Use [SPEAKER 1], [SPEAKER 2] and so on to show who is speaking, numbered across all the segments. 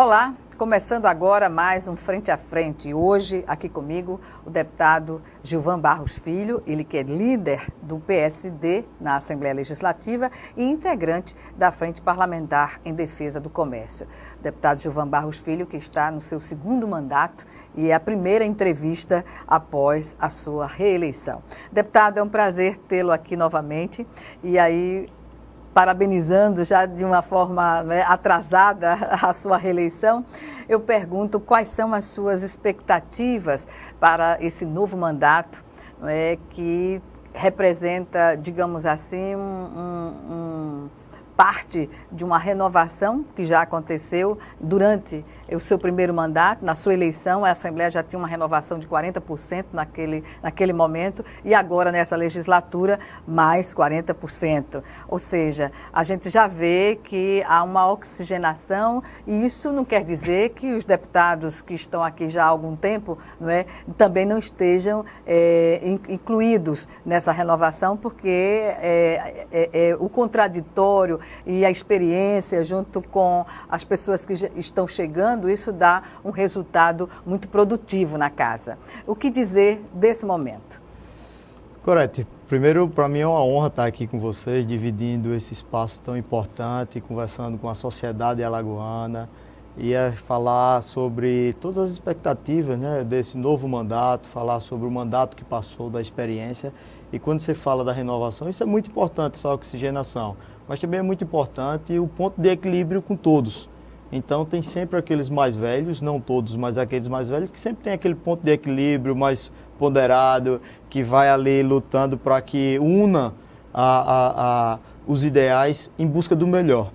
[SPEAKER 1] Olá, começando agora mais um Frente a Frente. Hoje, aqui comigo, o deputado Gilvan Barros Filho, ele que é líder do PSD na Assembleia Legislativa e integrante da Frente Parlamentar em Defesa do Comércio. O deputado Gilvan Barros Filho, que está no seu segundo mandato e é a primeira entrevista após a sua reeleição. Deputado, é um prazer tê-lo aqui novamente e aí, parabenizando já de uma forma atrasada a sua reeleição, eu pergunto quais são as suas expectativas para esse novo mandato, que representa, digamos assim, parte de uma renovação que já aconteceu durante o seu primeiro mandato. Na sua eleição, a Assembleia já tinha uma renovação de 40% naquele momento e agora, nessa legislatura, mais 40%. Ou seja, a gente já vê que há uma oxigenação e isso não quer dizer que os deputados que estão aqui já há algum tempo também não estejam incluídos nessa renovação, porque o contraditório e a experiência junto com as pessoas que estão chegando, isso dá um resultado muito produtivo na casa. O que dizer desse momento?
[SPEAKER 2] Gorete, primeiro, para mim é uma honra estar aqui com vocês, dividindo esse espaço tão importante, conversando com a sociedade alagoana e falar sobre todas as expectativas desse novo mandato, falar sobre o mandato que passou, da experiência. E quando você fala da renovação, isso é muito importante, essa oxigenação, mas também é muito importante o ponto de equilíbrio com todos. Então tem sempre aqueles mais velhos, não todos, mas aqueles mais velhos que sempre tem aquele ponto de equilíbrio mais ponderado, que vai ali lutando para que una os ideais em busca do melhor,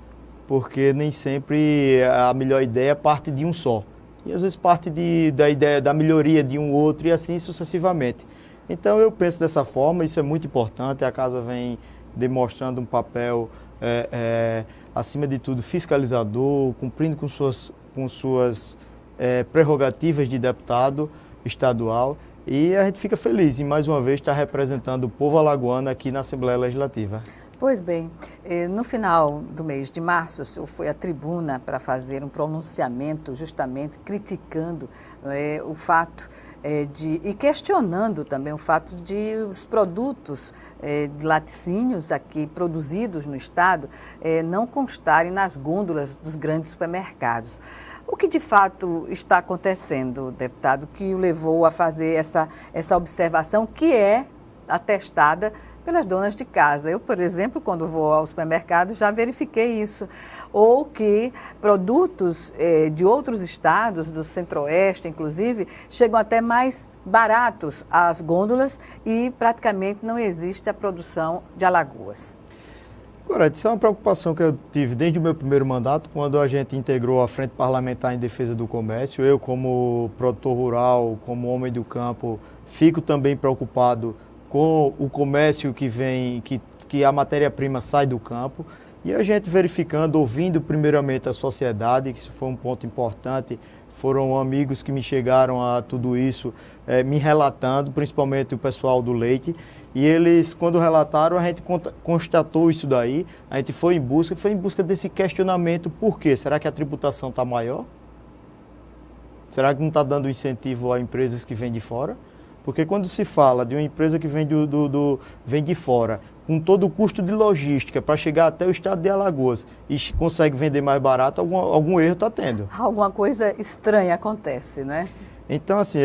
[SPEAKER 2] porque nem sempre a melhor ideia parte de um só, e às vezes parte da ideia da melhoria de um outro e assim sucessivamente. Então eu penso dessa forma, isso é muito importante, a casa vem demonstrando um papel, acima de tudo, fiscalizador, cumprindo com suas prerrogativas de deputado estadual, e a gente fica feliz em mais uma vez estar representando o povo alagoano aqui na Assembleia Legislativa.
[SPEAKER 1] Pois bem, no final do mês de março, o senhor foi à tribuna para fazer um pronunciamento justamente criticando o fato e questionando também o fato de os produtos de laticínios aqui produzidos no estado não constarem nas gôndolas dos grandes supermercados. O que de fato está acontecendo, deputado, que o levou a fazer essa observação que é atestada pelas donas de casa? Eu, por exemplo, quando vou ao supermercado, já verifiquei isso. Ou que produtos de outros estados, do Centro-Oeste, inclusive, chegam até mais baratos às gôndolas e praticamente não existe a produção de Alagoas.
[SPEAKER 2] Agora, isso é uma preocupação que eu tive desde o meu primeiro mandato, quando a gente integrou a Frente Parlamentar em Defesa do Comércio. Eu, como produtor rural, como homem do campo, fico também preocupado com o comércio que vem, que a matéria-prima sai do campo, e a gente verificando, ouvindo primeiramente a sociedade, que isso foi um ponto importante, foram amigos que me chegaram a tudo isso, me relatando, principalmente o pessoal do leite, e eles, quando relataram, a gente constatou isso daí, a gente foi em busca desse questionamento: por quê? Será que a tributação está maior? Será que não está dando incentivo a empresas que vêm de fora? Porque quando se fala de uma empresa que vem de fora, com todo o custo de logística para chegar até o estado de Alagoas e consegue vender mais barato, algum erro está tendo.
[SPEAKER 1] Alguma coisa estranha acontece, né?
[SPEAKER 2] Então, assim,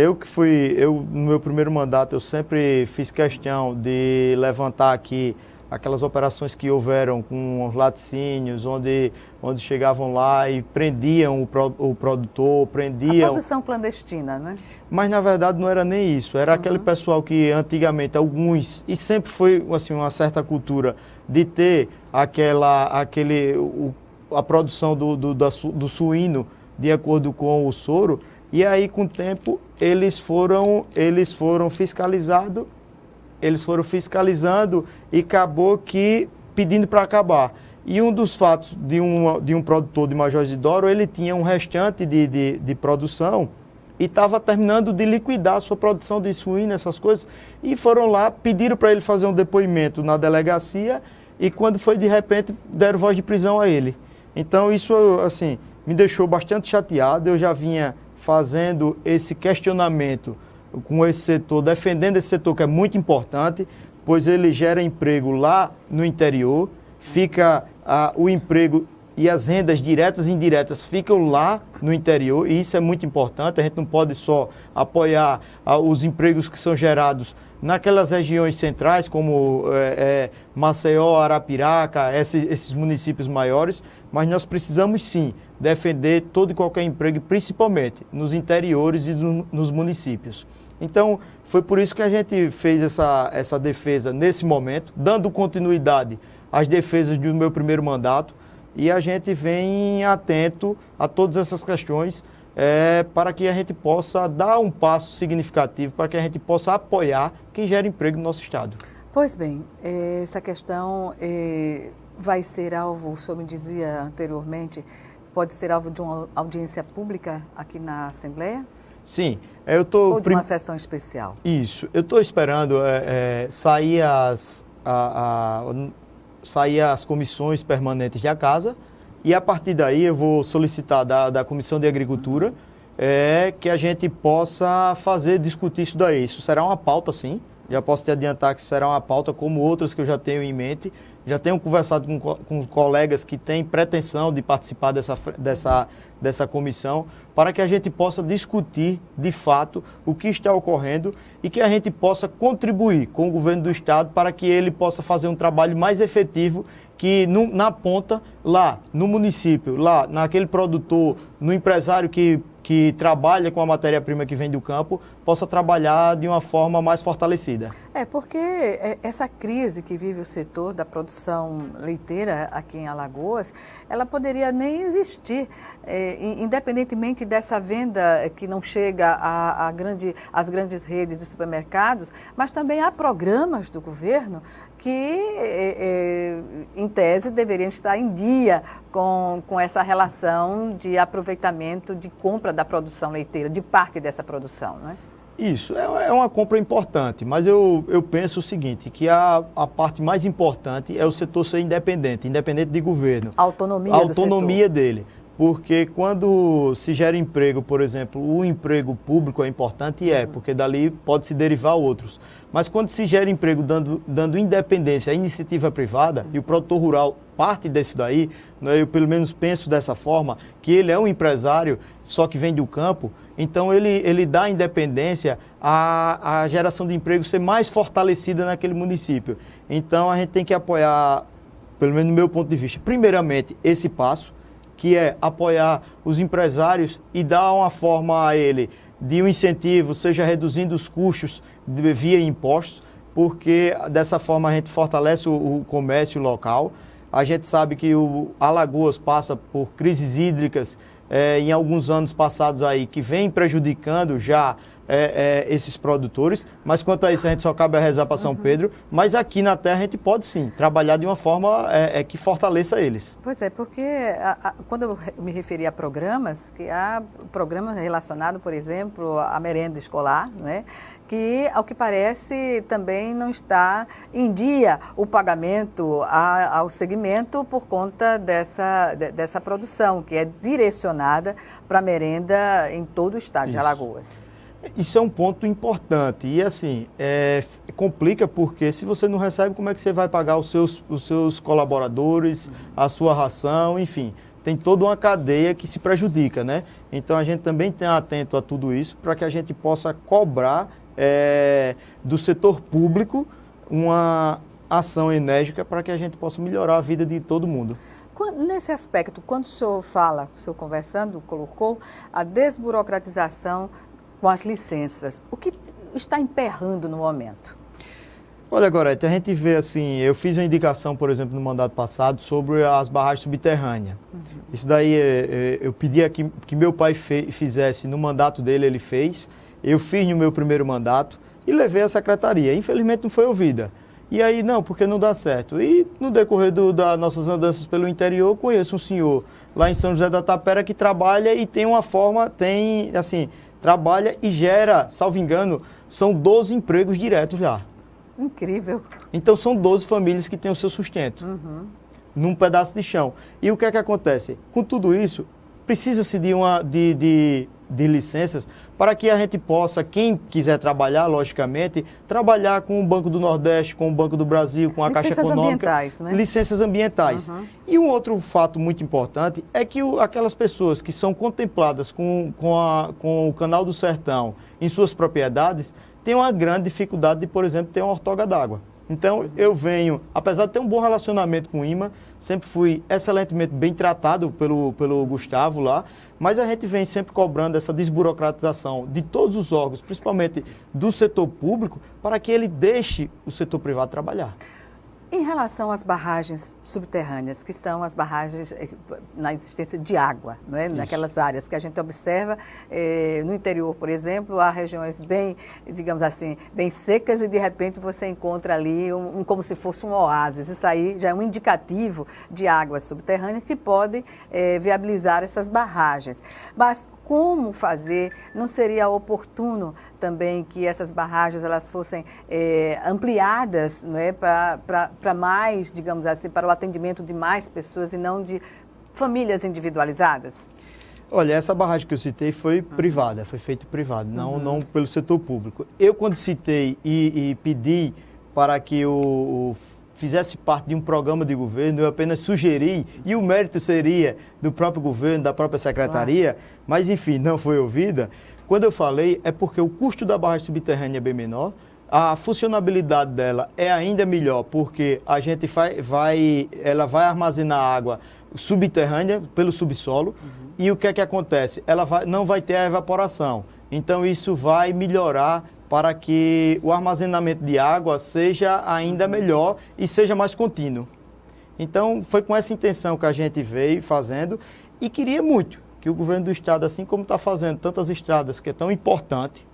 [SPEAKER 2] no meu primeiro mandato, eu sempre fiz questão de levantar aqui aquelas operações que houveram com os laticínios, onde chegavam lá e prendiam o produtor,
[SPEAKER 1] A produção clandestina, né?
[SPEAKER 2] Mas, na verdade, não era nem isso. Era aquele pessoal que, antigamente, alguns, e sempre foi assim, uma certa cultura de ter a produção do suíno de acordo com o soro, e aí, com o tempo, eles foram fiscalizados. Eles foram fiscalizando e acabou que pedindo para acabar. E um dos fatos de um produtor de Major Isidoro, ele tinha um restante de produção e estava terminando de liquidar a sua produção de suíno, essas coisas, e foram lá, pediram para ele fazer um depoimento na delegacia, e quando foi de repente, deram voz de prisão a ele. Então isso, assim, me deixou bastante chateado. Eu já vinha fazendo esse questionamento com esse setor, defendendo esse setor que é muito importante, pois ele gera emprego lá no interior, fica o emprego e as rendas diretas e indiretas ficam lá no interior, e isso é muito importante. A gente não pode só apoiar os empregos que são gerados naquelas regiões centrais, como Maceió, Arapiraca, esses municípios maiores, mas nós precisamos sim defender todo e qualquer emprego, principalmente nos interiores e nos municípios. Então, foi por isso que a gente fez essa defesa nesse momento, dando continuidade às defesas do meu primeiro mandato, e a gente vem atento a todas essas questões para que a gente possa dar um passo significativo, para que a gente possa apoiar quem gera emprego no nosso estado.
[SPEAKER 1] Pois bem, essa questão vai ser alvo, o senhor me dizia anteriormente, pode ser alvo de uma audiência pública aqui na Assembleia?
[SPEAKER 2] Sim.
[SPEAKER 1] Ou de uma sessão especial?
[SPEAKER 2] Isso. Eu estou esperando sair as comissões permanentes da Casa, e a partir daí eu vou solicitar da Comissão de Agricultura que a gente possa discutir isso daí. Isso será uma pauta, sim. Já posso te adiantar que isso será uma pauta como outras que eu já tenho em mente. Já tenho conversado com colegas que têm pretensão de participar dessa comissão, para que a gente possa discutir, de fato, o que está ocorrendo e que a gente possa contribuir com o governo do estado para que ele possa fazer um trabalho mais efetivo, que na ponta, lá no município, lá naquele produtor, no empresário que trabalha com a matéria-prima que vem do campo, possa trabalhar de uma forma mais fortalecida.
[SPEAKER 1] Porque essa crise que vive o setor da produção leiteira aqui em Alagoas, ela poderia nem existir, independentemente dessa venda que não chega às grandes redes de supermercados, mas também há programas do governo que, em tese, deveriam estar em dia com essa relação de aproveitamento, de compra da produção leiteira, de parte dessa produção, não é?
[SPEAKER 2] Isso, é uma compra importante, mas eu penso o seguinte, que a parte mais importante é o setor ser independente de governo.
[SPEAKER 1] A autonomia
[SPEAKER 2] dele. Porque quando se gera emprego, por exemplo, o emprego público é importante, porque dali pode se derivar outros. Mas quando se gera emprego dando independência à iniciativa privada, e o produtor rural parte disso daí, eu pelo menos penso dessa forma, que ele é um empresário, só que vem do campo, então ele dá independência à geração de emprego ser mais fortalecida naquele município. Então a gente tem que apoiar, pelo menos no meu ponto de vista, primeiramente esse passo, que é apoiar os empresários e dar uma forma a ele de um incentivo, seja reduzindo os custos via impostos, porque dessa forma a gente fortalece o comércio local. A gente sabe que o Alagoas passa por crises hídricas em alguns anos passados aí, que vem prejudicando já esses produtores, mas quanto a isso a gente só cabe a rezar para São Pedro, mas aqui na terra a gente pode sim trabalhar de uma forma que fortaleça eles.
[SPEAKER 1] Pois é, porque quando eu me referi a programas, que há programas relacionados, por exemplo, à merenda escolar, né? Que, ao que parece, também não está em dia o pagamento ao segmento por conta dessa produção, que é direcionada para a merenda em todo o estado de Alagoas.
[SPEAKER 2] Isso é um ponto importante e, assim, complica porque se você não recebe, como é que você vai pagar os seus colaboradores, a sua ração, enfim, tem toda uma cadeia que se prejudica, né? Então, a gente também tem atento a tudo isso para que a gente possa cobrar do setor público uma ação enérgica para que a gente possa melhorar a vida de todo mundo.
[SPEAKER 1] Nesse aspecto, quando o senhor fala, o senhor conversando, colocou a desburocratização com as licenças, o que está emperrando no momento?
[SPEAKER 2] Olha, Gorete, a gente vê assim, eu fiz uma indicação, por exemplo, no mandato passado, sobre as barragens subterrâneas. Isso daí eu pedi que meu pai fizesse no mandato dele, ele fez, eu fiz no meu primeiro mandato e levei à secretaria. Infelizmente não foi ouvida. E aí, não, porque não dá certo. E no decorrer das nossas andanças pelo interior, eu conheço um senhor lá em São José da Tapera que trabalha e tem uma forma, trabalha e gera, salvo engano, são 12 empregos diretos lá.
[SPEAKER 1] Incrível.
[SPEAKER 2] Então são 12 famílias que têm o seu sustento, num pedaço de chão. E o que é que acontece? Com tudo isso, precisa-se de licenças para que a gente possa, quem quiser trabalhar, logicamente, trabalhar com o Banco do Nordeste, com o Banco do Brasil, com a Caixa Econômica.
[SPEAKER 1] Ambientais, né?
[SPEAKER 2] Licenças ambientais. Uhum. E um outro fato muito importante é que aquelas pessoas que são contempladas com o Canal do Sertão em suas propriedades têm uma grande dificuldade de, por exemplo, ter uma ortoga d'água. Então, eu venho, apesar de ter um bom relacionamento com o IMA, sempre fui excelentemente bem tratado pelo Gustavo lá, mas a gente vem sempre cobrando essa desburocratização de todos os órgãos, principalmente do setor público, para que ele deixe o setor privado trabalhar.
[SPEAKER 1] Em relação às barragens subterrâneas, que são as barragens na existência de água, não é? Naquelas áreas que a gente observa, no interior, por exemplo, há regiões bem, digamos assim, bem secas e de repente você encontra ali como se fosse um oásis. Isso aí já é um indicativo de águas subterrâneas que podem viabilizar essas barragens. Mas como fazer? Não seria oportuno também que essas barragens elas fossem ampliadas, não é? Para mais, digamos assim, para o atendimento de mais pessoas e não de famílias individualizadas?
[SPEAKER 2] Olha, essa barragem que eu citei foi privada, foi feita privada, não pelo setor público. Eu, quando citei e pedi para que fizesse parte de um programa de governo, eu apenas sugeri, e o mérito seria do próprio governo, da própria secretaria, mas enfim, não foi ouvida. Quando eu falei, é porque o custo da barragem subterrânea é bem menor, a funcionalidade dela é ainda melhor, porque a gente ela vai armazenar água subterrânea pelo subsolo, e o que é que acontece? Ela não vai ter a evaporação, então isso vai melhorar para que o armazenamento de água seja ainda melhor e seja mais contínuo. Então, foi com essa intenção que a gente veio fazendo e queria muito que o governo do estado, assim como está fazendo tantas estradas, que é tão importante,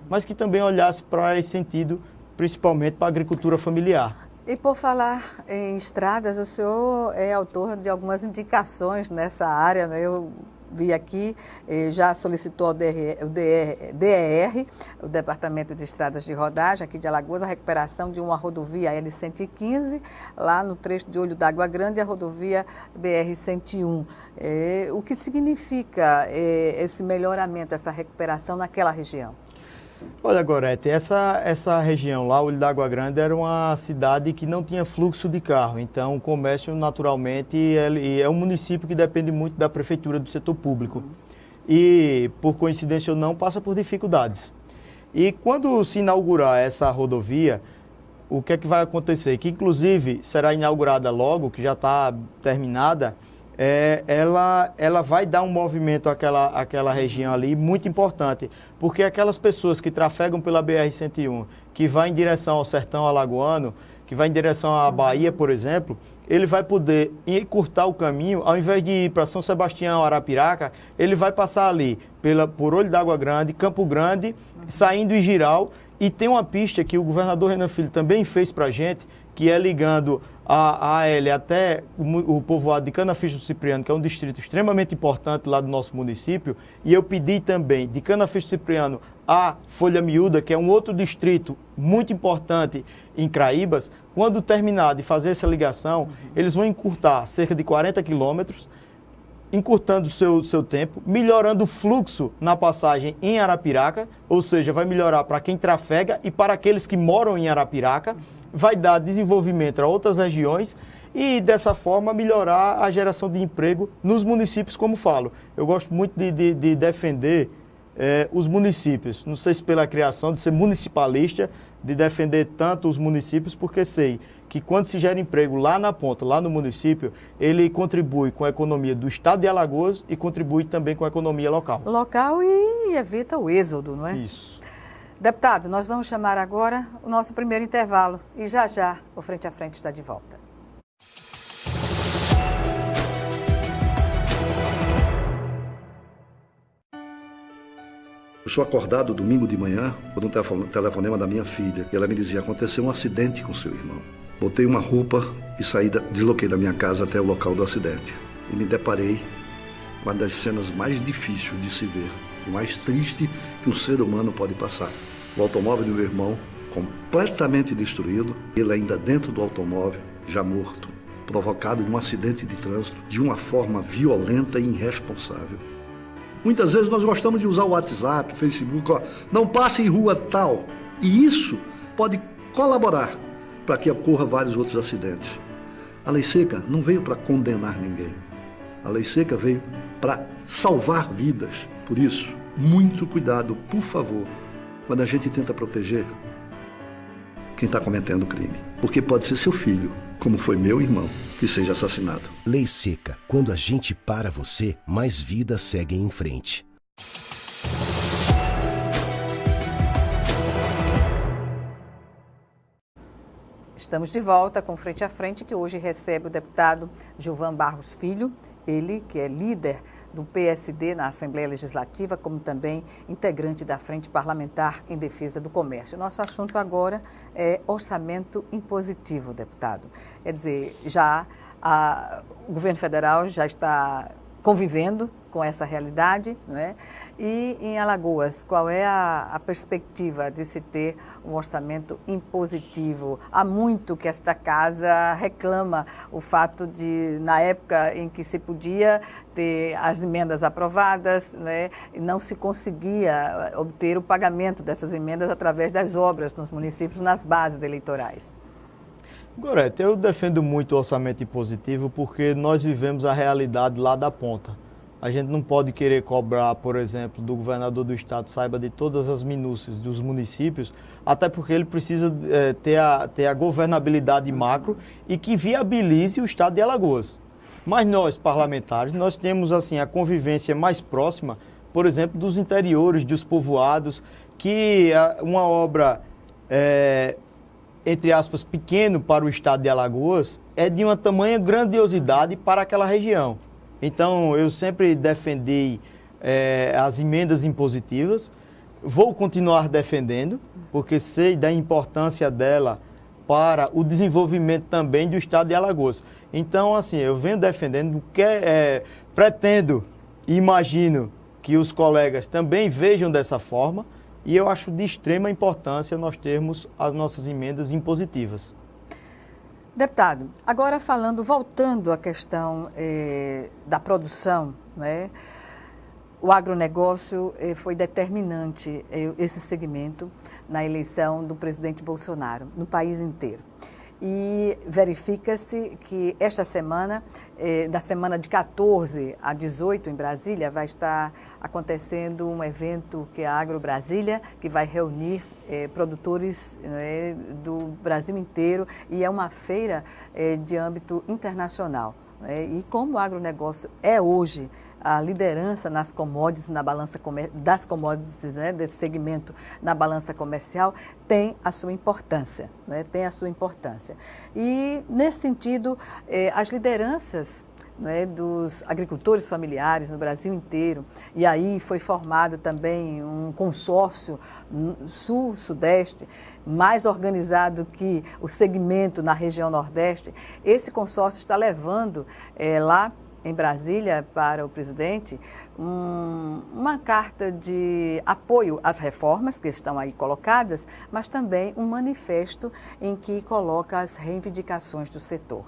[SPEAKER 2] mas que também olhasse para esse sentido, principalmente para a agricultura familiar.
[SPEAKER 1] E por falar em estradas, o senhor é autor de algumas indicações nessa área, né? Eu vi aqui, já solicitou ao DER, o Departamento de Estradas de Rodagem, aqui de Alagoas, a recuperação de uma rodovia L115, lá no trecho de Olho d'Água Grande, e a rodovia BR-101. O que significa esse melhoramento, essa recuperação naquela região?
[SPEAKER 2] Olha, Gorete, essa região lá, Olho d'Água Grande, era uma cidade que não tinha fluxo de carro, então o comércio, naturalmente, é um município que depende muito da prefeitura, do setor público. E, por coincidência ou não, passa por dificuldades. E quando se inaugurar essa rodovia, o que é que vai acontecer? Que, inclusive, será inaugurada logo, que já está terminada, ela vai dar um movimento àquela região ali muito importante, porque aquelas pessoas que trafegam pela BR-101, que vai em direção ao sertão alagoano, que vai em direção à Bahia, por exemplo, ele vai poder encurtar o caminho, ao invés de ir para São Sebastião, Arapiraca, ele vai passar ali por Olho d'Água Grande, Campo Grande, saindo em Giral, e tem uma pista que o governador Renan Filho também fez para a gente, que é ligando a AL até o povoado de Canaficho do Cipriano, que é um distrito extremamente importante lá do nosso município, e eu pedi também de Canaficho do Cipriano a Folha Miúda, que é um outro distrito muito importante em Craíbas. Quando terminar de fazer essa ligação, eles vão encurtar cerca de 40 quilômetros, encurtando o seu tempo, melhorando o fluxo na passagem em Arapiraca, ou seja, vai melhorar para quem trafega e para aqueles que moram em Arapiraca, vai dar desenvolvimento a outras regiões e, dessa forma, melhorar a geração de emprego nos municípios, como falo. Eu gosto muito de defender os municípios, não sei se pela criação, de ser municipalista, de defender tanto os municípios, porque sei que quando se gera emprego lá na ponta, lá no município, ele contribui com a economia do estado de Alagoas e contribui também com a economia local.
[SPEAKER 1] Local e evita o êxodo, não é?
[SPEAKER 2] Isso.
[SPEAKER 1] Deputado, nós vamos chamar agora o nosso primeiro intervalo e já o Frente a Frente está de volta.
[SPEAKER 3] Eu sou acordado domingo de manhã por um telefonema da minha filha e ela me dizia: aconteceu um acidente com seu irmão. Botei uma roupa e desloquei da minha casa até o local do acidente e me deparei com uma das cenas mais difíceis de se ver e mais triste que um ser humano pode passar. O automóvel do meu irmão completamente destruído, ele ainda dentro do automóvel, já morto, provocado em um acidente de trânsito de uma forma violenta e irresponsável. Muitas vezes nós gostamos de usar o WhatsApp, o Facebook, não passe em rua tal. E isso pode colaborar para que ocorra vários outros acidentes. A lei seca não veio para condenar ninguém. A lei seca veio para salvar vidas. Por isso, muito cuidado, por favor, quando a gente tenta proteger quem está cometendo o crime. Porque pode ser seu filho, como foi meu irmão, que seja assassinado.
[SPEAKER 4] Lei seca. Quando a gente para você, mais vidas seguem em frente.
[SPEAKER 1] Estamos de volta com Frente a Frente, que hoje recebe o deputado Gilvan Barros Filho, ele que é líder do PSD na Assembleia Legislativa, como também integrante da Frente Parlamentar em Defesa do Comércio. Nosso assunto agora é orçamento impositivo, deputado. Quer dizer, o governo federal já está convivendo com essa realidade, não é? E em Alagoas, qual é a perspectiva de se ter um orçamento impositivo? Há muito que esta casa reclama o fato de, na época em que se podia ter as emendas aprovadas, né, não se conseguia obter o pagamento dessas emendas através das obras nos municípios, nas bases eleitorais.
[SPEAKER 2] Gorete, eu defendo muito o orçamento impositivo porque nós vivemos a realidade lá da ponta. A gente não pode querer cobrar, por exemplo, do governador do estado saiba de todas as minúcias dos municípios, até porque ele precisa ter a governabilidade macro e que viabilize o estado de Alagoas. Mas nós, parlamentares, nós temos assim a convivência mais próxima, por exemplo, dos interiores, dos povoados, que uma obra, entre aspas, pequeno para o estado de Alagoas, é de uma tamanha grandiosidade para aquela região. Então, eu sempre defendi as emendas impositivas, vou continuar defendendo, porque sei da importância dela para o desenvolvimento também do estado de Alagoas. Então, assim, eu venho defendendo, pretendo e imagino que os colegas também vejam dessa forma, e eu acho de extrema importância nós termos as nossas emendas impositivas.
[SPEAKER 1] Deputado, agora voltando à questão da produção, né? O agronegócio foi determinante, esse segmento, na eleição do presidente Bolsonaro, no país inteiro. E verifica-se que esta semana, da semana de 14 a 18 em Brasília, vai estar acontecendo um evento que é a Agro Brasília, que vai reunir produtores do Brasil inteiro, e é uma feira de âmbito internacional. E como o agronegócio é hoje a liderança nas commodities, na balança das commodities, né, desse segmento na balança comercial, tem a sua importância, né, tem a sua importância. E, nesse sentido, as lideranças, né, dos agricultores familiares no Brasil inteiro, e aí foi formado também um consórcio sul-sudeste, mais organizado que o segmento na região nordeste. Esse consórcio está levando lá em Brasília para o presidente uma carta de apoio às reformas que estão aí colocadas, mas também um manifesto em que coloca as reivindicações do setor.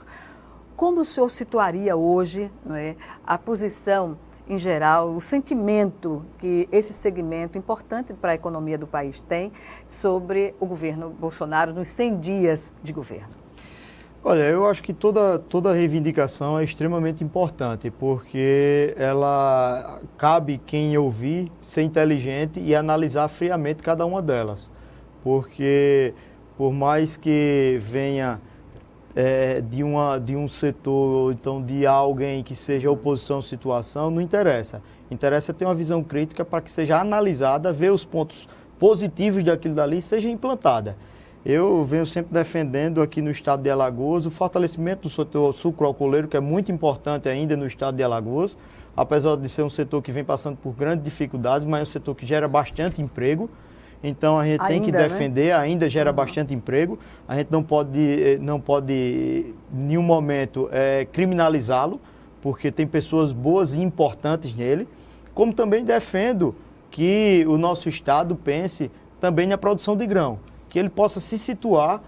[SPEAKER 1] Como o senhor situaria hoje, não é, a posição em geral, o sentimento que esse segmento importante para a economia do país tem sobre o governo Bolsonaro nos 100 dias de governo?
[SPEAKER 2] Olha, eu acho que toda reivindicação é extremamente importante, porque ela cabe quem ouvir, ser inteligente e analisar friamente cada uma delas. Porque, por mais que venha de um setor, ou então de alguém que seja oposição à situação, não interessa. Interessa ter uma visão crítica para que seja analisada, ver os pontos positivos daquilo dali e seja implantada. Eu venho sempre defendendo aqui no estado de Alagoas o fortalecimento do setor sucroalcooleiro, que é muito importante ainda no estado de Alagoas, apesar de ser um setor que vem passando por grandes dificuldades, mas é um setor que gera bastante emprego. Então, a gente tem que defender, né? Ainda gera bastante emprego. A gente não pode em nenhum momento, criminalizá-lo, porque tem pessoas boas e importantes nele. Como também defendo que o nosso Estado pense também na produção de grão, que ele possa se situar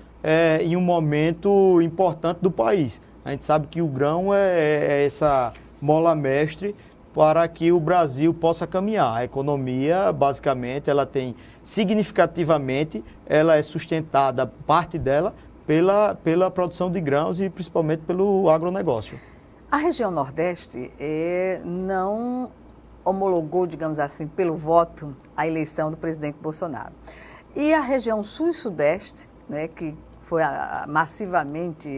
[SPEAKER 2] em um momento importante do país. A gente sabe que o grão é essa mola mestre para que o Brasil possa caminhar. A economia, basicamente, ela tem significativamente, ela é sustentada, parte dela, pela produção de grãos e principalmente pelo agronegócio.
[SPEAKER 1] A região Nordeste não homologou, digamos assim, pelo voto a eleição do presidente Bolsonaro. E a região Sul e Sudeste, né, que foi massivamente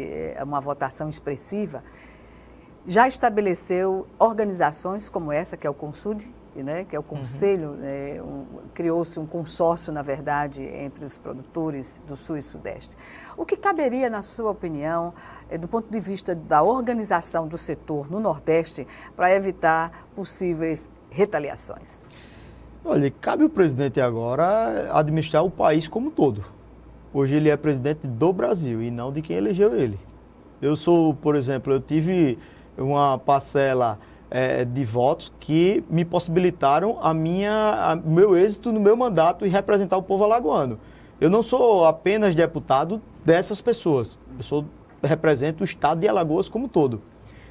[SPEAKER 1] uma votação expressiva, já estabeleceu organizações como essa, que é o CONSUD, né, que é o Conselho, criou-se um consórcio, na verdade, entre os produtores do Sul e Sudeste. O que caberia, na sua opinião, do ponto de vista da organização do setor no Nordeste, para evitar possíveis retaliações?
[SPEAKER 2] Olha, cabe ao presidente agora administrar o país como um todo. Hoje ele é presidente do Brasil e não de quem elegeu ele. Eu sou, por exemplo, eu tive uma parcela de votos que me possibilitaram meu êxito no meu mandato e representar o povo alagoano. Eu não sou apenas deputado dessas pessoas, represento o estado de Alagoas como um todo.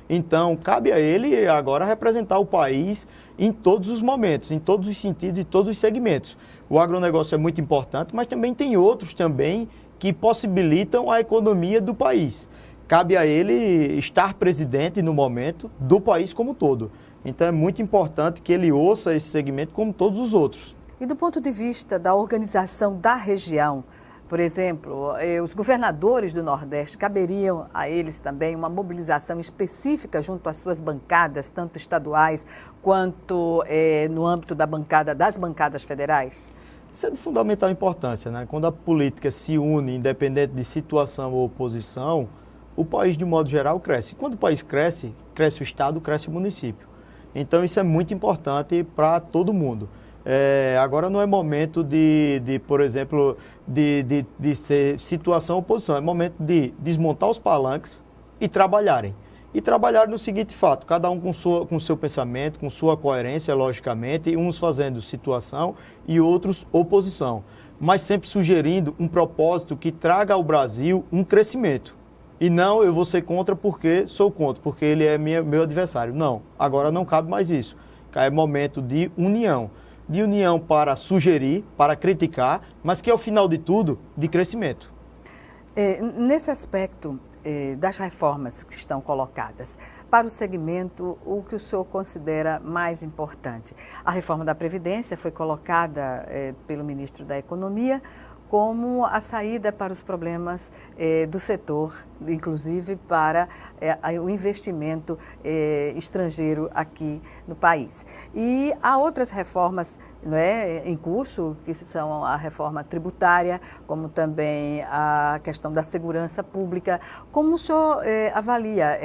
[SPEAKER 2] Então, cabe a ele agora representar o país em todos os momentos, em todos os sentidos e todos os segmentos. O agronegócio é muito importante, mas também tem outros também que possibilitam a economia do país. Cabe a ele estar presidente no momento do país como um todo. Então é muito importante que ele ouça esse segmento como todos os outros.
[SPEAKER 1] E do ponto de vista da organização da região, por exemplo, os governadores do Nordeste, caberiam a eles também uma mobilização específica junto às suas bancadas, tanto estaduais quanto no âmbito das bancadas federais?
[SPEAKER 2] Isso é de fundamental importância, né? Quando a política se une, independente de situação ou oposição, o país, de modo geral, cresce. Quando o país cresce, cresce o Estado, cresce o município. Então, isso é muito importante para todo mundo. Agora não é momento por exemplo, de ser situação ou oposição. É momento de desmontar os palanques e trabalharem. E trabalhar no seguinte fato, cada um com seu pensamento, com sua coerência, logicamente, uns fazendo situação e outros oposição. Mas sempre sugerindo um propósito que traga ao Brasil um crescimento. E não, eu vou ser contra porque sou contra, porque ele é meu adversário. Não, agora não cabe mais isso. É momento de união. De união para sugerir, para criticar, mas que, ao final de tudo, de crescimento.
[SPEAKER 1] Nesse aspecto das reformas que estão colocadas, para o segmento, o que o senhor considera mais importante? A reforma da Previdência foi colocada pelo ministro da Economia como a saída para os problemas do setor, inclusive para o investimento estrangeiro aqui no país. E há outras reformas em curso, que são a reforma tributária, como também a questão da segurança pública. Como o senhor avalia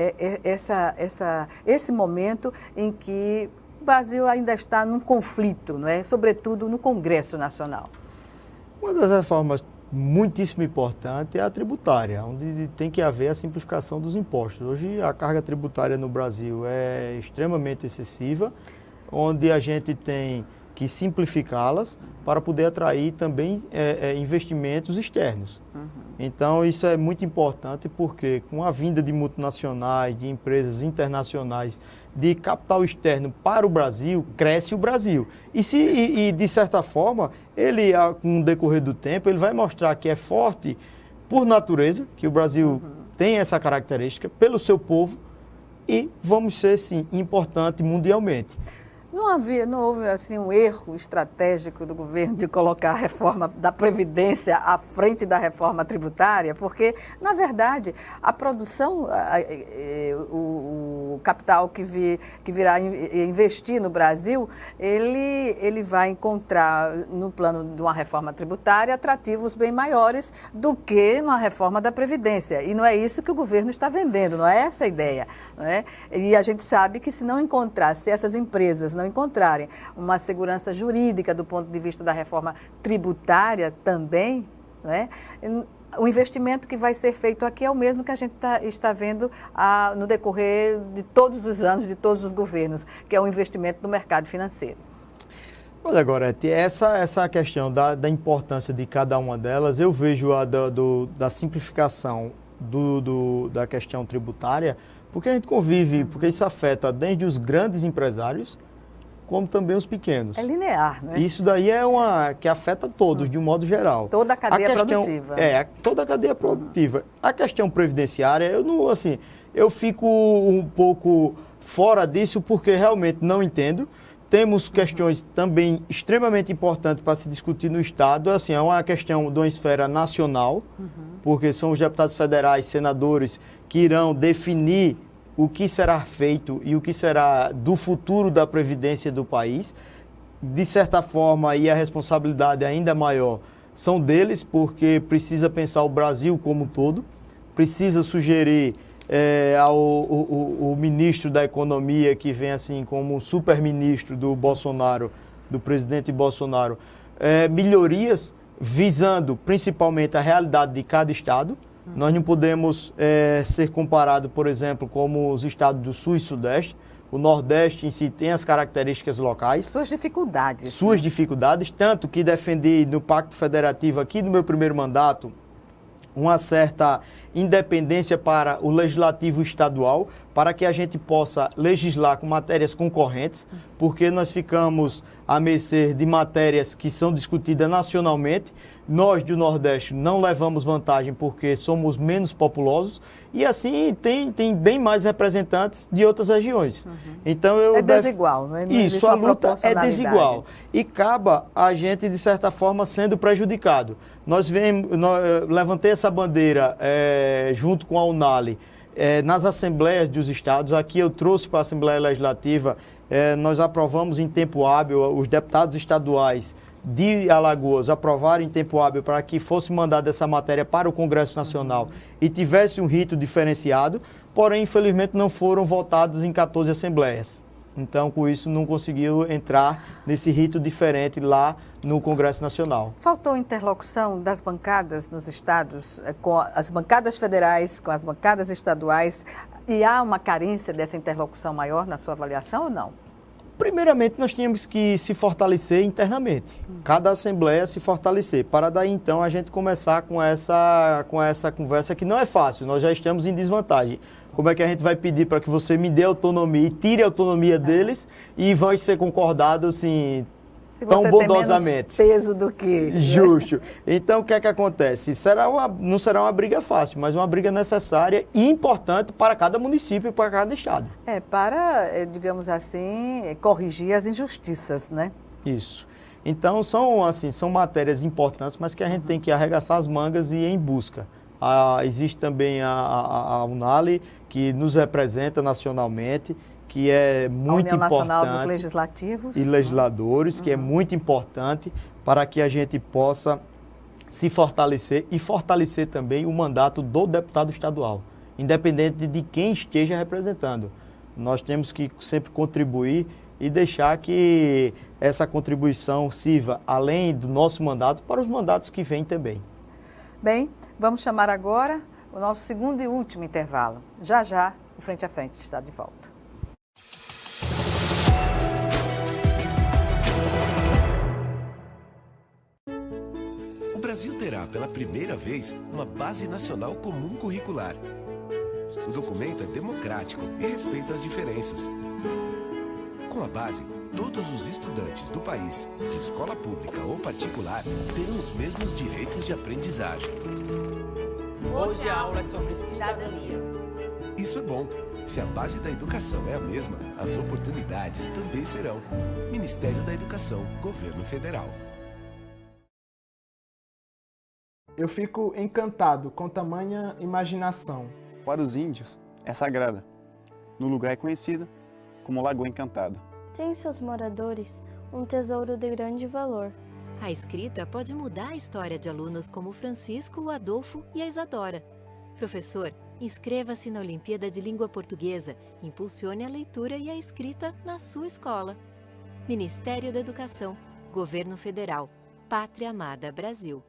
[SPEAKER 1] esse momento em que o Brasil ainda está num conflito, sobretudo no Congresso Nacional?
[SPEAKER 2] Uma das reformas muitíssimo importante é a tributária, onde tem que haver a simplificação dos impostos. Hoje a carga tributária no Brasil é extremamente excessiva, onde a gente tem que simplificá-las para poder atrair também investimentos externos. Então isso é muito importante porque com a vinda de multinacionais, de empresas internacionais, de capital externo para o Brasil, cresce o Brasil. E de certa forma, ele, com o decorrer do tempo, ele vai mostrar que é forte por natureza, que o Brasil tem essa característica, pelo seu povo, e vamos ser, sim, importante mundialmente.
[SPEAKER 1] Não houve assim, um erro estratégico do governo de colocar a reforma da Previdência à frente da reforma tributária? Porque, na verdade, a produção, o capital que virá investir no Brasil, ele vai encontrar, no plano de uma reforma tributária, atrativos bem maiores do que numa reforma da Previdência. E não é isso que o governo está vendendo, não é essa a ideia. Não é? E a gente sabe que se não encontrar, se essas empresas não encontrarem uma segurança jurídica do ponto de vista da reforma tributária também, né, o investimento que vai ser feito aqui é o mesmo que a gente está vendo no decorrer de todos os anos, de todos os governos, que é o investimento no mercado financeiro.
[SPEAKER 2] Olha, Gorete, essa questão da importância de cada uma delas, eu vejo da simplificação da questão tributária, porque a gente convive, porque isso afeta desde os grandes empresários, como também os pequenos.
[SPEAKER 1] É linear, não é?
[SPEAKER 2] Isso daí é uma que afeta todos, de um modo geral.
[SPEAKER 1] Toda a cadeia produtiva.
[SPEAKER 2] Toda a cadeia produtiva. A questão previdenciária, eu fico um pouco fora disso, porque realmente não entendo. Temos questões também extremamente importantes para se discutir no Estado. Assim, é uma questão de uma esfera nacional, porque são os deputados federais, senadores, que irão definir o que será feito e o que será do futuro da Previdência do país. De certa forma, aí a responsabilidade ainda maior são deles, porque precisa pensar o Brasil como um todo, precisa sugerir ao ministro da Economia, que vem assim como um super-ministro do Bolsonaro, do presidente Bolsonaro, melhorias visando principalmente a realidade de cada estado. Nós não podemos ser comparados, por exemplo, como os estados do Sul e Sudeste. O Nordeste em si tem as características locais.
[SPEAKER 1] Suas dificuldades.
[SPEAKER 2] Suas dificuldades, tanto que defendi no Pacto Federativo aqui no meu primeiro mandato, uma certa independência para o legislativo estadual, para que a gente possa legislar com matérias concorrentes, porque nós ficamos à mercê de matérias que são discutidas nacionalmente. Nós do Nordeste não levamos vantagem porque somos menos populosos e assim tem bem mais representantes de outras regiões. Então
[SPEAKER 1] desigual, não é? Não
[SPEAKER 2] isso, a luta é desigual e acaba a gente, de certa forma, sendo prejudicado. Levantei essa bandeira junto com a UNALI nas assembleias dos estados. Aqui eu trouxe para a Assembleia Legislativa, nós aprovamos em tempo hábil, os deputados estaduais de Alagoas aprovaram em tempo hábil para que fosse mandada essa matéria para o Congresso Nacional e tivesse um rito diferenciado, porém, infelizmente, não foram votados em 14 assembleias. Então, com isso, não conseguiu entrar nesse rito diferente lá no Congresso Nacional.
[SPEAKER 1] Faltou interlocução das bancadas nos estados, com as bancadas federais, com as bancadas estaduais, e há uma carência dessa interlocução maior na sua avaliação ou não?
[SPEAKER 2] Primeiramente, nós tínhamos que se fortalecer internamente, cada assembleia se fortalecer, para daí então a gente começar com essa conversa que não é fácil, nós já estamos em desvantagem. Como é que a gente vai pedir para que você me dê autonomia e tire a autonomia deles e vão ser concordados assim, tão bondosamente?
[SPEAKER 1] Tem menos peso do que...
[SPEAKER 2] Justo. Então, o que é que acontece? Não será uma briga fácil, mas uma briga necessária e importante para cada município e para cada estado.
[SPEAKER 1] Para, digamos assim, corrigir as injustiças, né?
[SPEAKER 2] Isso. Então, são matérias importantes, mas que a gente tem que arregaçar as mangas e ir em busca. Existe também a UNALI, que nos representa nacionalmente, que é muito importante. A União Nacional dos
[SPEAKER 1] Legislativos.
[SPEAKER 2] E legisladores, que é muito importante para que a gente possa se fortalecer e fortalecer também o mandato do deputado estadual, independente de quem esteja representando. Nós temos que sempre contribuir e deixar que essa contribuição sirva, além do nosso mandato, para os mandatos que vêm também.
[SPEAKER 1] Bem, vamos chamar agora o nosso segundo e último intervalo. Já já, o Frente a Frente está de volta.
[SPEAKER 4] O Brasil terá, pela primeira vez, uma Base Nacional Comum Curricular. O documento é democrático e respeita as diferenças. Com a base, todos os estudantes do país, de escola pública ou particular, terão os mesmos direitos de aprendizagem.
[SPEAKER 5] Hoje a aula é sobre cidadania.
[SPEAKER 4] Isso é bom. Se a base da educação é a mesma, as oportunidades também serão. Ministério da Educação, Governo Federal.
[SPEAKER 6] Eu fico encantado com tamanha imaginação.
[SPEAKER 7] Para os índios, é sagrada. No lugar é conhecida como Lagoa Encantada.
[SPEAKER 8] Tem em seus moradores um tesouro de grande valor.
[SPEAKER 9] A escrita pode mudar a história de alunos como o Francisco, o Adolfo e a Isadora. Professor, inscreva-se na Olimpíada de Língua Portuguesa. Impulsione a leitura e a escrita na sua escola. Ministério da Educação, Governo Federal, Pátria Amada Brasil.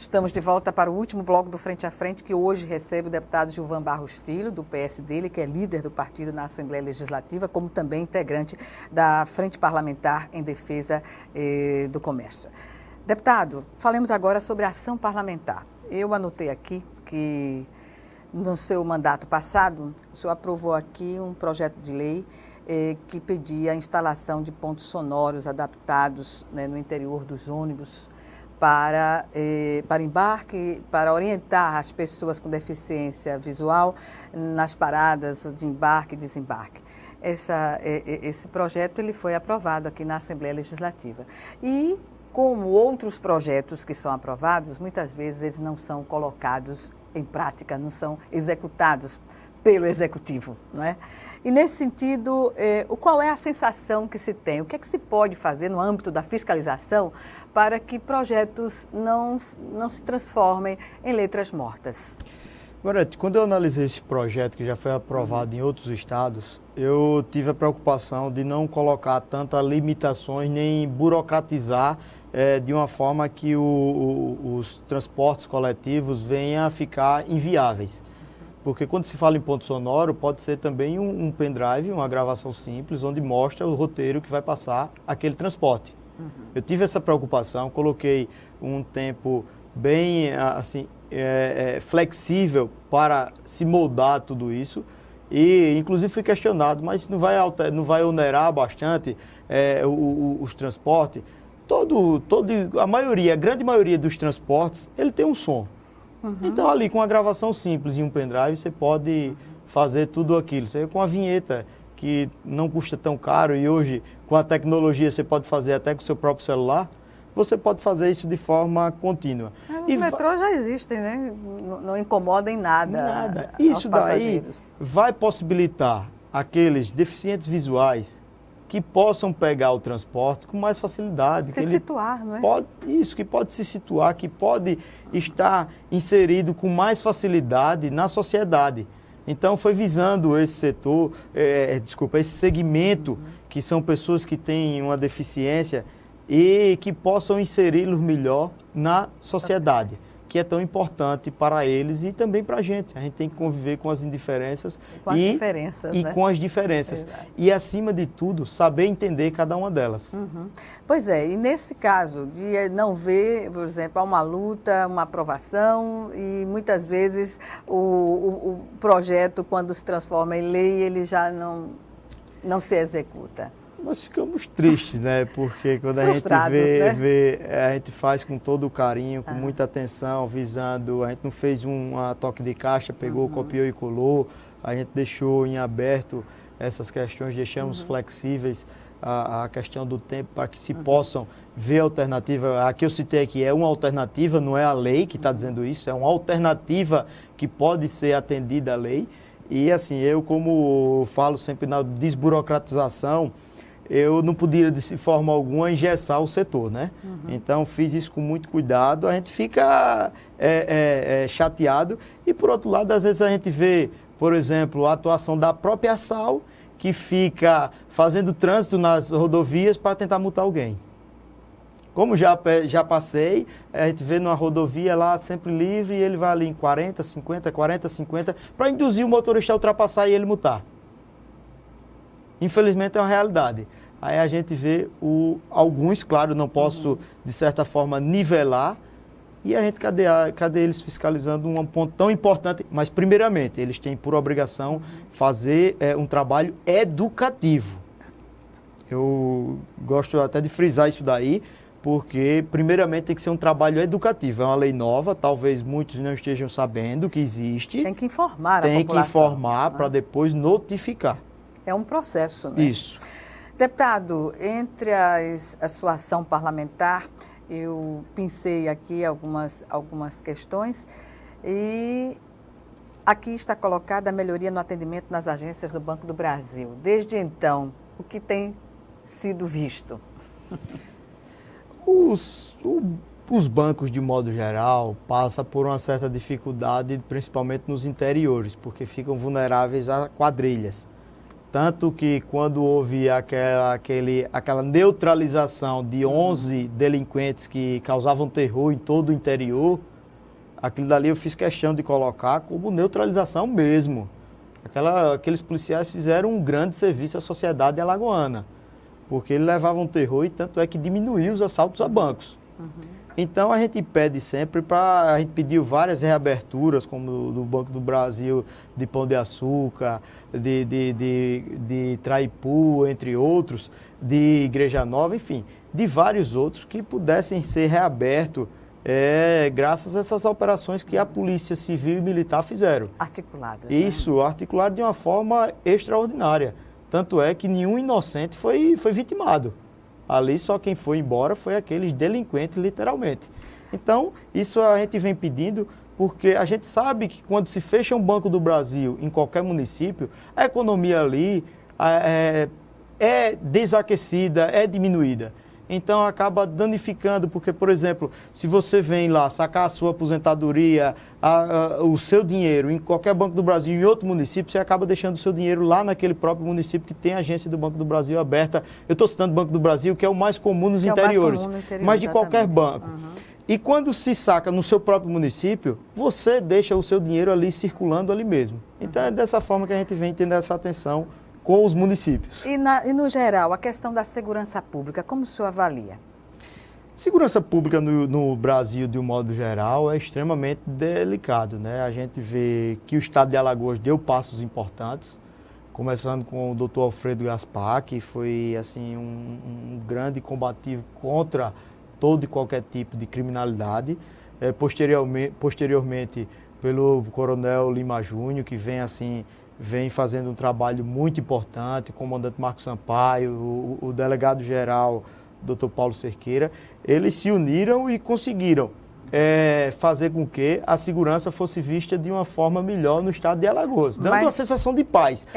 [SPEAKER 1] Estamos de volta para o último bloco do Frente a Frente, que hoje recebe o deputado Gilvan Barros Filho, do PSD, ele que é líder do partido na Assembleia Legislativa, como também integrante da Frente Parlamentar em Defesa do Comércio. Deputado, falemos agora sobre a ação parlamentar. Eu anotei aqui que no seu mandato passado, o senhor aprovou aqui um projeto de lei que pedia a instalação de pontos sonoros adaptados, né, no interior dos ônibus para embarque, para orientar as pessoas com deficiência visual nas paradas de embarque e desembarque. Esse projeto ele foi aprovado aqui na Assembleia Legislativa. E, como outros projetos que são aprovados, muitas vezes eles não são colocados em prática, não são executados pelo Executivo, não é? E nesse sentido, qual é a sensação que se tem? O que é que se pode fazer no âmbito da fiscalização para que projetos não se transformem em letras mortas?
[SPEAKER 2] Gorete, quando eu analisei esse projeto que já foi aprovado em outros estados, eu tive a preocupação de não colocar tantas limitações nem burocratizar de uma forma que os transportes coletivos venham a ficar inviáveis. Porque quando se fala em ponto sonoro, pode ser também um pendrive, uma gravação simples, onde mostra o roteiro que vai passar aquele transporte. Eu tive essa preocupação, coloquei um tempo bem assim, flexível para se moldar tudo isso e inclusive fui questionado, mas não vai onerar bastante os transportes? A grande maioria dos transportes, ele tem um som. Então ali com a gravação simples e um pendrive você pode fazer tudo aquilo. Você com a vinheta que não custa tão caro e hoje com a tecnologia você pode fazer até com o seu próprio celular, você pode fazer isso de forma contínua.
[SPEAKER 1] Os metrôs já existem, né? Não incomoda em nada.
[SPEAKER 2] Isso daí vai possibilitar aqueles deficientes visuais que possam pegar o transporte com mais facilidade.
[SPEAKER 1] Se situar, não é?
[SPEAKER 2] Que pode se situar, que pode estar inserido com mais facilidade na sociedade. Então, foi visando esse setor, esse segmento, que são pessoas que têm uma deficiência e que possam inseri-los melhor na sociedade, que é tão importante para eles e também para a gente. A gente tem que conviver com as indiferenças com as diferenças. Exato. E, acima de tudo, saber entender cada uma delas.
[SPEAKER 1] Pois é, e nesse caso de não ver, por exemplo, uma luta, uma aprovação e muitas vezes o projeto, quando se transforma em lei, ele já não se executa.
[SPEAKER 2] Nós ficamos tristes, né? Porque quando a gente vê, a gente faz com todo o carinho, com muita atenção, visando. A gente não fez um toque de caixa, pegou, copiou e colou. A gente deixou em aberto essas questões, deixamos flexíveis a questão do tempo para que se possam ver alternativa. A que eu citei aqui é uma alternativa, não é a lei que está dizendo isso, é uma alternativa que pode ser atendida à lei. E assim, eu como falo sempre na desburocratização, eu não podia, de forma alguma, engessar o setor, né? Então, fiz isso com muito cuidado. A gente fica chateado e, por outro lado, às vezes a gente vê, por exemplo, a atuação da própria ASAL, que fica fazendo trânsito nas rodovias para tentar multar alguém. Como já passei, a gente vê numa rodovia lá sempre livre e ele vai ali em 40, 50, para induzir o motorista a ultrapassar e ele multar. Infelizmente é uma realidade. Aí a gente vê alguns, claro, não posso, de certa forma, nivelar, e a gente, cadê eles fiscalizando um ponto tão importante? Mas, primeiramente, eles têm por obrigação fazer um trabalho educativo. Eu gosto até de frisar isso daí, porque, primeiramente, tem que ser um trabalho educativo. É uma lei nova, talvez muitos não estejam sabendo que existe.
[SPEAKER 1] Tem que informar a população.
[SPEAKER 2] Tem que informar para depois notificar.
[SPEAKER 1] É um processo, né?
[SPEAKER 2] Isso.
[SPEAKER 1] Deputado, entre a sua ação parlamentar, eu pensei aqui algumas questões e aqui está colocada a melhoria no atendimento nas agências do Banco do Brasil. Desde então, o que tem sido visto?
[SPEAKER 2] Os bancos, de modo geral, passam por uma certa dificuldade, principalmente nos interiores, porque ficam vulneráveis a quadrilhas. Tanto que quando houve aquela neutralização de 11 delinquentes que causavam terror em todo o interior, aquilo dali eu fiz questão de colocar como neutralização mesmo. Aqueles policiais fizeram um grande serviço à sociedade alagoana, porque eles levavam terror e tanto é que diminuiu os assaltos a bancos. Então a gente pede sempre a gente pediu várias reaberturas, como do Banco do Brasil, de Pão de Açúcar, de Traipu, entre outros, de Igreja Nova, enfim, de vários outros que pudessem ser reabertos graças a essas operações que a Polícia Civil e Militar fizeram.
[SPEAKER 1] Articuladas.
[SPEAKER 2] Isso, articulado de uma forma extraordinária. Tanto é que nenhum inocente foi vitimado. Ali só quem foi embora foi aqueles delinquentes, literalmente. Então, isso a gente vem pedindo porque a gente sabe que quando se fecha um Banco do Brasil em qualquer município, a economia ali é desaquecida, é diminuída. Então, acaba danificando, porque, por exemplo, se você vem lá sacar a sua aposentadoria, o seu dinheiro em qualquer Banco do Brasil, em outro município, você acaba deixando o seu dinheiro lá naquele próprio município que tem a agência do Banco do Brasil aberta. Eu estou citando o Banco do Brasil, que é o mais comum nos interiores, mas de qualquer banco. E quando se saca no seu próprio município, você deixa o seu dinheiro ali circulando ali mesmo. Então, é dessa forma que a gente vem tendo essa atenção com os municípios.
[SPEAKER 1] E no geral, a questão da segurança pública, como o senhor avalia?
[SPEAKER 2] Segurança pública no Brasil, de um modo geral, é extremamente delicado, né? A gente vê que o estado de Alagoas deu passos importantes, começando com o doutor Alfredo Gaspar, que foi assim, um grande combativo contra todo e qualquer tipo de criminalidade. Posteriormente, pelo coronel Lima Júnior, que vem fazendo um trabalho muito importante, o comandante Marcos Sampaio, o delegado-geral, Dr. Paulo Cerqueira, eles se uniram e conseguiram fazer com que a segurança fosse vista de uma forma melhor no estado de Alagoas, dando uma sensação de paz.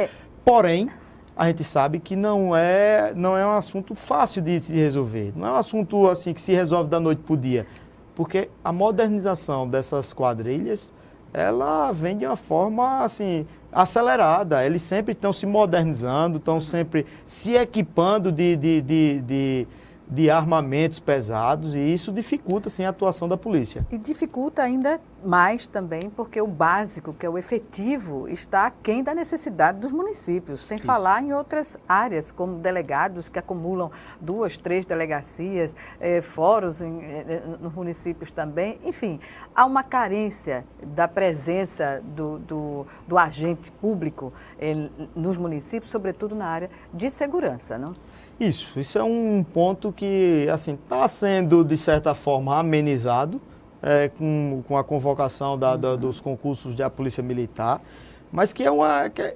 [SPEAKER 2] Porém, a gente sabe que não é um assunto fácil de se resolver, não é um assunto assim que se resolve da noite para o dia, porque a modernização dessas quadrilhas, ela vem de uma forma assim acelerada. Eles sempre estão se modernizando, estão sempre se equipando de armamentos pesados, e isso dificulta assim, a atuação da polícia.
[SPEAKER 1] E dificulta ainda mais também porque o básico, que é o efetivo, está aquém da necessidade dos municípios, sem falar em outras áreas, como delegados que acumulam 2, 3 delegacias, fóruns nos municípios também. Enfim, há uma carência da presença do agente público nos municípios, sobretudo na área de segurança, não?
[SPEAKER 2] Isso é um ponto que assim está sendo, de certa forma, amenizado com a convocação dos concursos da Polícia Militar, mas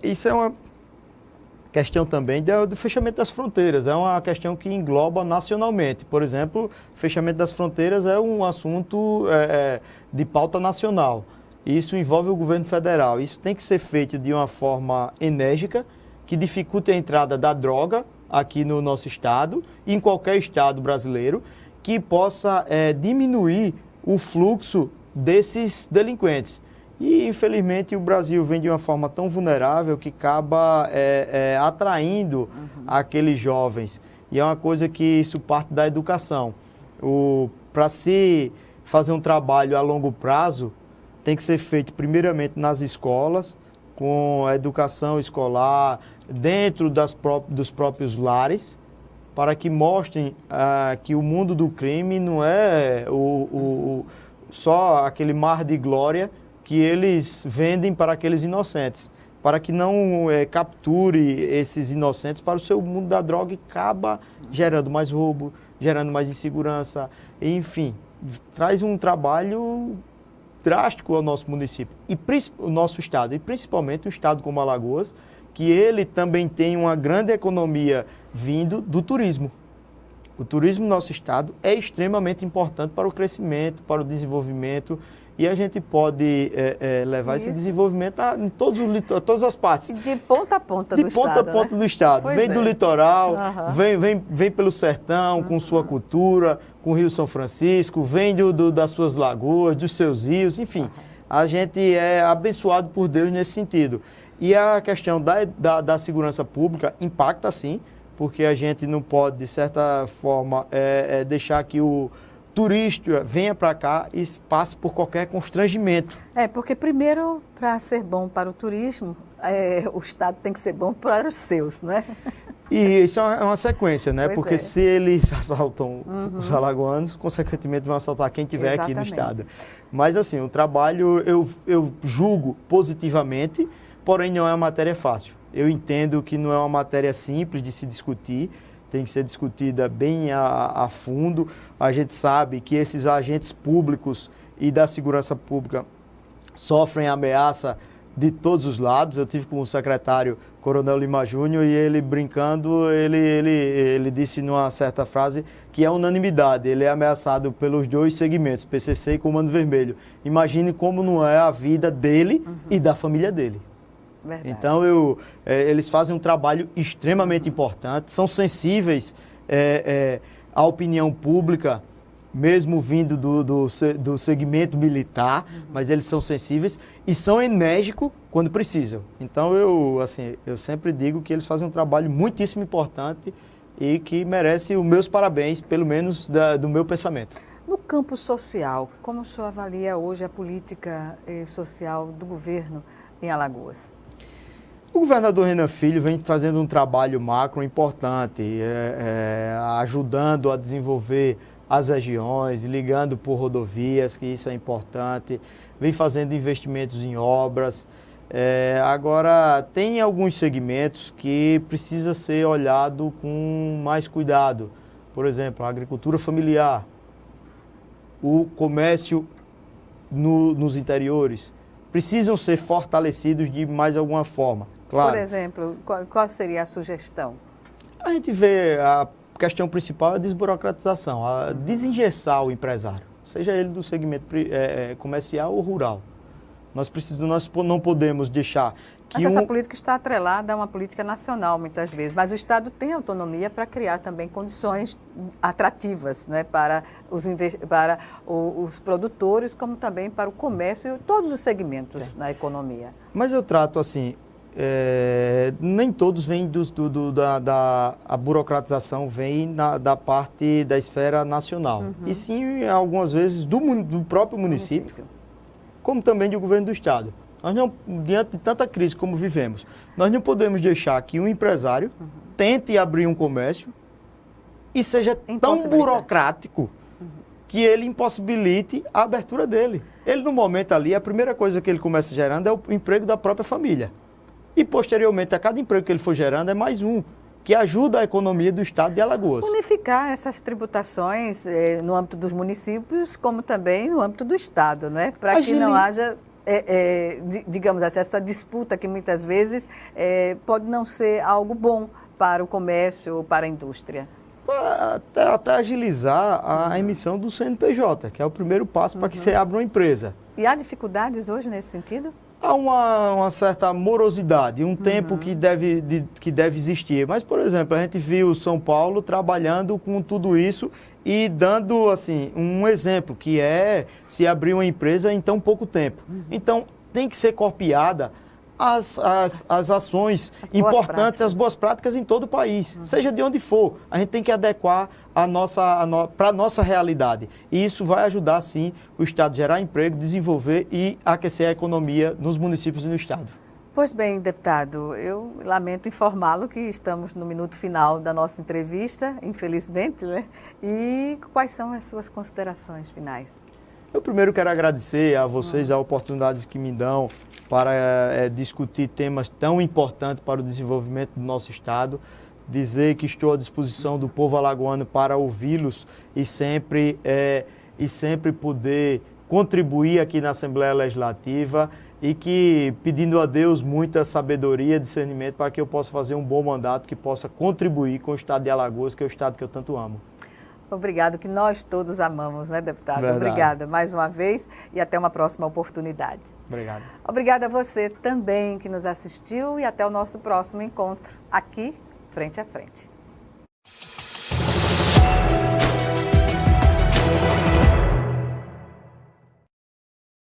[SPEAKER 2] isso é uma questão também do fechamento das fronteiras, é uma questão que engloba nacionalmente. Por exemplo, o fechamento das fronteiras é um assunto de pauta nacional. Isso envolve o governo federal. Isso tem que ser feito de uma forma enérgica, que dificulte a entrada da droga aqui no nosso estado, e em qualquer estado brasileiro, que possa diminuir o fluxo desses delinquentes. E, infelizmente, o Brasil vem de uma forma tão vulnerável que acaba atraindo aqueles jovens. E é uma coisa que isso parte da educação. Para se fazer um trabalho a longo prazo, tem que ser feito primeiramente nas escolas, com a educação escolar, dentro dos próprios lares, para que mostrem que o mundo do crime não é só aquele mar de glória que eles vendem para aqueles inocentes, para que não capture esses inocentes para o seu mundo da droga e acaba gerando mais roubo, gerando mais insegurança, enfim, traz um trabalho drástico ao nosso município, e o nosso estado, e principalmente um estado como Alagoas, que ele também tem uma grande economia vindo do turismo. O turismo no nosso estado é extremamente importante para o crescimento, para o desenvolvimento, e a gente pode levar esse desenvolvimento em todas as partes.
[SPEAKER 1] De ponta a ponta do estado.
[SPEAKER 2] De ponta a ponta do estado. Vem do litoral, vem pelo sertão, com sua cultura, com o Rio São Francisco, vem das suas lagoas, dos seus rios, enfim. A gente é abençoado por Deus nesse sentido. E a questão da segurança pública impacta sim, porque a gente não pode, de certa forma, deixar que turista venha para cá e passe por qualquer constrangimento.
[SPEAKER 1] Porque primeiro, para ser bom para o turismo, o Estado tem que ser bom para os seus, né?
[SPEAKER 2] E isso é uma sequência, né? Porque se eles assaltam os alagoanos, consequentemente vão assaltar quem estiver aqui no Estado. Mas assim, o trabalho eu julgo positivamente, porém não é uma matéria fácil. Eu entendo que não é uma matéria simples de se discutir, tem que ser discutida bem a fundo. A gente sabe que esses agentes públicos e da segurança pública sofrem ameaça de todos os lados. Eu tive com o secretário Coronel Lima Júnior e ele brincando, ele disse numa certa frase que é unanimidade, ele é ameaçado pelos dois segmentos, PCC e Comando Vermelho. Imagine como não é a vida dele e da família dele. Verdade. Então, eles fazem um trabalho extremamente importante, são sensíveis à opinião pública, mesmo vindo do segmento militar, mas eles são sensíveis e são enérgicos quando precisam. Então, eu sempre digo que eles fazem um trabalho muitíssimo importante e que merece os meus parabéns, pelo menos do meu pensamento.
[SPEAKER 1] No campo social, como o senhor avalia hoje a política social do governo em Alagoas?
[SPEAKER 2] O governador Renan Filho vem fazendo um trabalho macro importante, ajudando a desenvolver as regiões, ligando por rodovias, que isso é importante, vem fazendo investimentos em obras. Agora, tem alguns segmentos que precisa ser olhado com mais cuidado. Por exemplo, a agricultura familiar, o comércio nos interiores, precisam ser fortalecidos de mais alguma forma. Claro.
[SPEAKER 1] Por exemplo, qual seria a sugestão?
[SPEAKER 2] A gente vê a questão principal é a desburocratização, a desengessar o empresário, seja ele do segmento comercial ou rural. Nós não podemos deixar que
[SPEAKER 1] essa política está atrelada a uma política nacional, muitas vezes, mas o Estado tem autonomia para criar também condições atrativas, né, para os produtores, como também para o comércio e todos os segmentos na economia.
[SPEAKER 2] Mas eu trato assim, nem todos vêm a burocratização vem da parte da esfera nacional, e sim, algumas vezes, do próprio município, como também do governo do Estado. Nós não, diante de tanta crise como vivemos, nós não podemos deixar que um empresário tente abrir um comércio e seja tão burocrático que ele impossibilite a abertura dele. Ele, no momento ali, a primeira coisa que ele começa gerando é o emprego da própria família. E, posteriormente, a cada emprego que ele for gerando é mais um, que ajuda a economia do Estado de Alagoas.
[SPEAKER 1] Unificar essas tributações no âmbito dos municípios, como também no âmbito do Estado, né? Para que não haja, digamos assim, essa disputa que muitas vezes pode não ser algo bom para o comércio ou para a indústria.
[SPEAKER 2] Até agilizar a emissão do CNPJ, que é o primeiro passo para que você abra uma empresa.
[SPEAKER 1] E há dificuldades hoje nesse sentido?
[SPEAKER 2] Há uma certa morosidade, um tempo que deve existir. Mas, por exemplo, a gente viu São Paulo trabalhando com tudo isso e dando assim, um exemplo, que é se abrir uma empresa em tão pouco tempo. Então, tem que ser copiada as ações importantes, as boas práticas em todo o país, seja de onde for. A gente tem que adequar para a nossa realidade. E isso vai ajudar, sim, o Estado a gerar emprego, desenvolver e aquecer a economia nos municípios e no Estado.
[SPEAKER 1] Pois bem, deputado, eu lamento informá-lo que estamos no minuto final da nossa entrevista, infelizmente, né? E quais são as suas considerações finais?
[SPEAKER 2] Eu primeiro quero agradecer a vocês a oportunidade que me dão para discutir temas tão importantes para o desenvolvimento do nosso Estado, dizer que estou à disposição do povo alagoano para ouvi-los e sempre poder contribuir aqui na Assembleia Legislativa e que pedindo a Deus muita sabedoria, discernimento para que eu possa fazer um bom mandato que possa contribuir com o Estado de Alagoas, que é o Estado que eu tanto amo.
[SPEAKER 1] Obrigado, que nós todos amamos, né, deputado?
[SPEAKER 2] Verdade.
[SPEAKER 1] Obrigada mais uma vez e até uma próxima oportunidade.
[SPEAKER 2] Obrigado.
[SPEAKER 1] Obrigada a você também que nos assistiu e até o nosso próximo encontro aqui, frente a frente.